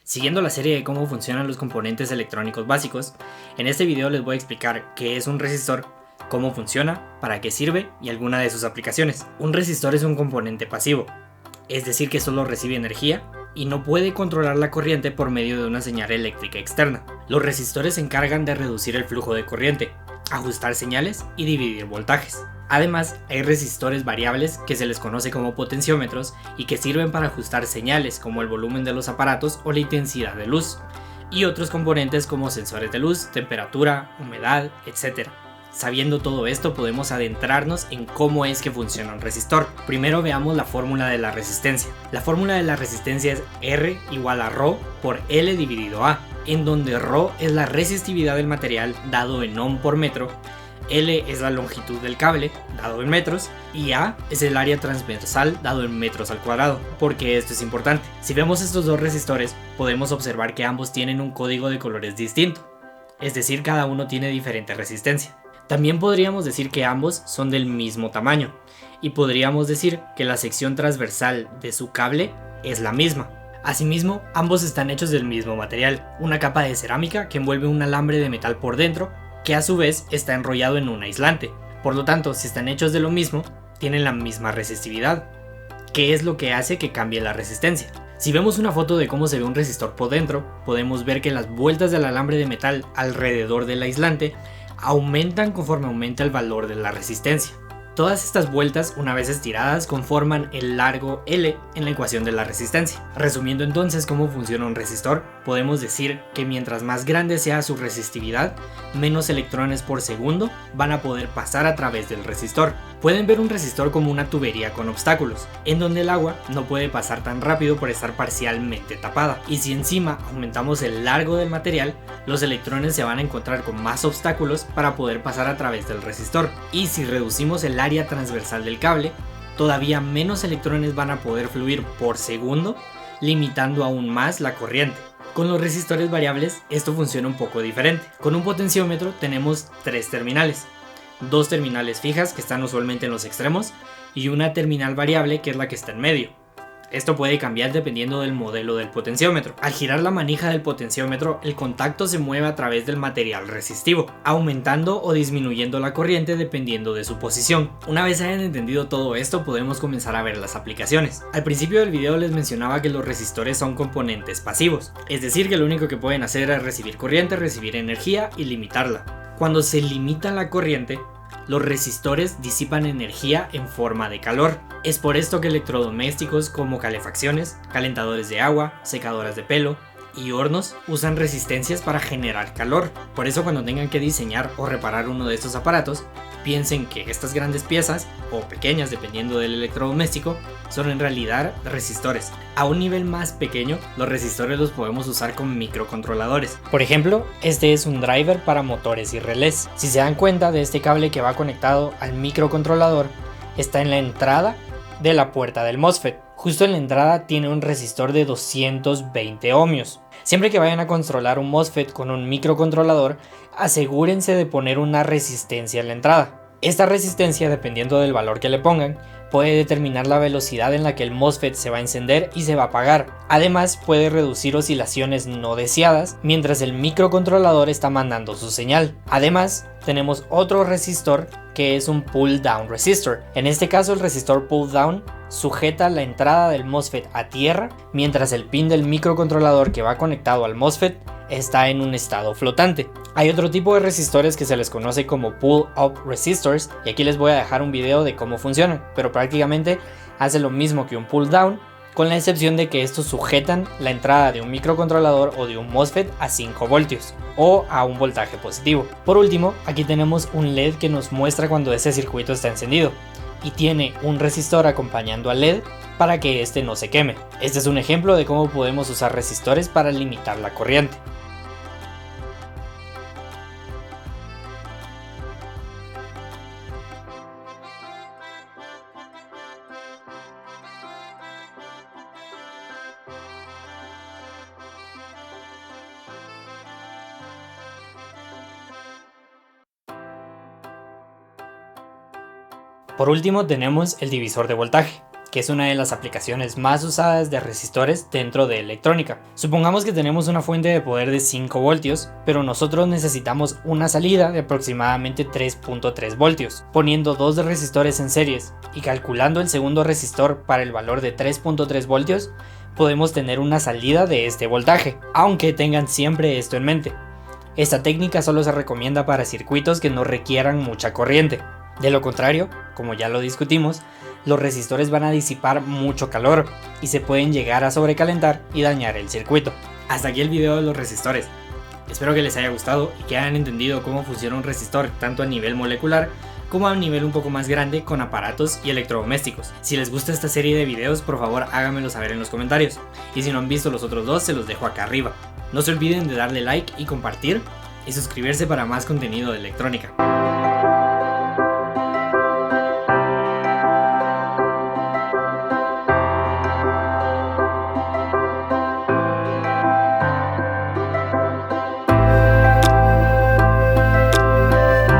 Siguiendo la serie de cómo funcionan los componentes electrónicos básicos, en este video les voy a explicar qué es un resistor, cómo funciona, para qué sirve y alguna de sus aplicaciones. Un resistor es un componente pasivo, es decir que solo recibe energía y no puede controlar la corriente por medio de una señal eléctrica externa. Los resistores se encargan de reducir el flujo de corriente, ajustar señales y dividir voltajes. Además, hay resistores variables que se les conoce como potenciómetros y que sirven para ajustar señales como el volumen de los aparatos o la intensidad de luz, y otros componentes como sensores de luz, temperatura, humedad, etc. Sabiendo todo esto, podemos adentrarnos en cómo es que funciona un resistor. Primero veamos la fórmula de la resistencia. La fórmula de la resistencia es R igual a ρ por L dividido A, en donde ρ es la resistividad del material dado en ohm por metro, L es la longitud del cable, dado en metros, y A es el área transversal, dado en metros al cuadrado. ¿Por qué esto es importante? Si vemos estos dos resistores, podemos observar que ambos tienen un código de colores distinto, es decir, cada uno tiene diferente resistencia. También podríamos decir que ambos son del mismo tamaño, y podríamos decir que la sección transversal de su cable es la misma. Asimismo, ambos están hechos del mismo material, una capa de cerámica que envuelve un alambre de metal por dentro, que a su vez está enrollado en un aislante. Por lo tanto, si están hechos de lo mismo, tienen la misma resistividad, que es lo que hace que cambie la resistencia. Si vemos una foto de cómo se ve un resistor por dentro, podemos ver que las vueltas del alambre de metal alrededor del aislante aumentan conforme aumenta el valor de la resistencia. Todas estas vueltas, una vez estiradas, conforman el largo L en la ecuación de la resistencia. Resumiendo entonces cómo funciona un resistor, podemos decir que mientras más grande sea su resistividad, menos electrones por segundo van a poder pasar a través del resistor. Pueden ver un resistor como una tubería con obstáculos, en donde el agua no puede pasar tan rápido por estar parcialmente tapada. Y si encima aumentamos el largo del material, los electrones se van a encontrar con más obstáculos para poder pasar a través del resistor. Y si reducimos el área transversal del cable, todavía menos electrones van a poder fluir por segundo, limitando aún más la corriente. Con los resistores variables esto funciona un poco diferente. Con un potenciómetro tenemos tres terminales, dos terminales fijas que están usualmente en los extremos y una terminal variable que es la que está en medio. Esto puede cambiar dependiendo del modelo del potenciómetro. Al girar la manija del potenciómetro, el contacto se mueve a través del material resistivo, aumentando o disminuyendo la corriente dependiendo de su posición. Una vez hayan entendido todo esto, podemos comenzar a ver las aplicaciones. Al principio del video les mencionaba que los resistores son componentes pasivos, es decir que lo único que pueden hacer es recibir corriente, recibir energía y limitarla. Cuando se limita la corriente, los resistores disipan energía en forma de calor. Es por esto que electrodomésticos como calefacciones, calentadores de agua, secadoras de pelo y hornos usan resistencias para generar calor. Por eso cuando tengan que diseñar o reparar uno de estos aparatos, piensen que estas grandes piezas, o pequeñas dependiendo del electrodoméstico, son en realidad resistores. A un nivel más pequeño, los resistores los podemos usar con microcontroladores. Por ejemplo, este es un driver para motores y relés. Si se dan cuenta de este cable que va conectado al microcontrolador, está en la entrada de la puerta del MOSFET. Justo en la entrada tiene un resistor de 220 ohmios. Siempre que vayan a controlar un MOSFET con un microcontrolador, asegúrense de poner una resistencia en la entrada. Esta resistencia, dependiendo del valor que le pongan, puede determinar la velocidad en la que el MOSFET se va a encender y se va a apagar. Además, puede reducir oscilaciones no deseadas mientras el microcontrolador está mandando su señal. Además, tenemos otro resistor que es un pull down resistor. En este caso, el resistor pull down sujeta la entrada del MOSFET a tierra, mientras el pin del microcontrolador que va conectado al MOSFET está en un estado flotante. Hay otro tipo de resistores que se les conoce como pull-up resistors, y aquí les voy a dejar un video de cómo funcionan, pero prácticamente hace lo mismo que un pull-down, con la excepción de que estos sujetan la entrada de un microcontrolador o de un MOSFET a 5 voltios o a un voltaje positivo. Por último, aquí tenemos un LED que nos muestra cuando ese circuito está encendido, y tiene un resistor acompañando al LED para que este no se queme. Este es un ejemplo de cómo podemos usar resistores para limitar la corriente. Por último tenemos el divisor de voltaje, que es una de las aplicaciones más usadas de resistores dentro de electrónica. Supongamos que tenemos una fuente de poder de 5 voltios, pero nosotros necesitamos una salida de aproximadamente 3.3 voltios. Poniendo dos resistores en series y calculando el segundo resistor para el valor de 3.3 voltios, podemos tener una salida de este voltaje, aunque tengan siempre esto en mente. Esta técnica solo se recomienda para circuitos que no requieran mucha corriente. De lo contrario, como ya lo discutimos, los resistores van a disipar mucho calor y se pueden llegar a sobrecalentar y dañar el circuito. Hasta aquí el video de los resistores. Espero que les haya gustado y que hayan entendido cómo funciona un resistor tanto a nivel molecular como a un nivel un poco más grande con aparatos y electrodomésticos. Si les gusta esta serie de videos, por favor háganmelo saber en los comentarios. Y si no han visto los otros dos, se los dejo acá arriba. No se olviden de darle like y compartir y suscribirse para más contenido de electrónica.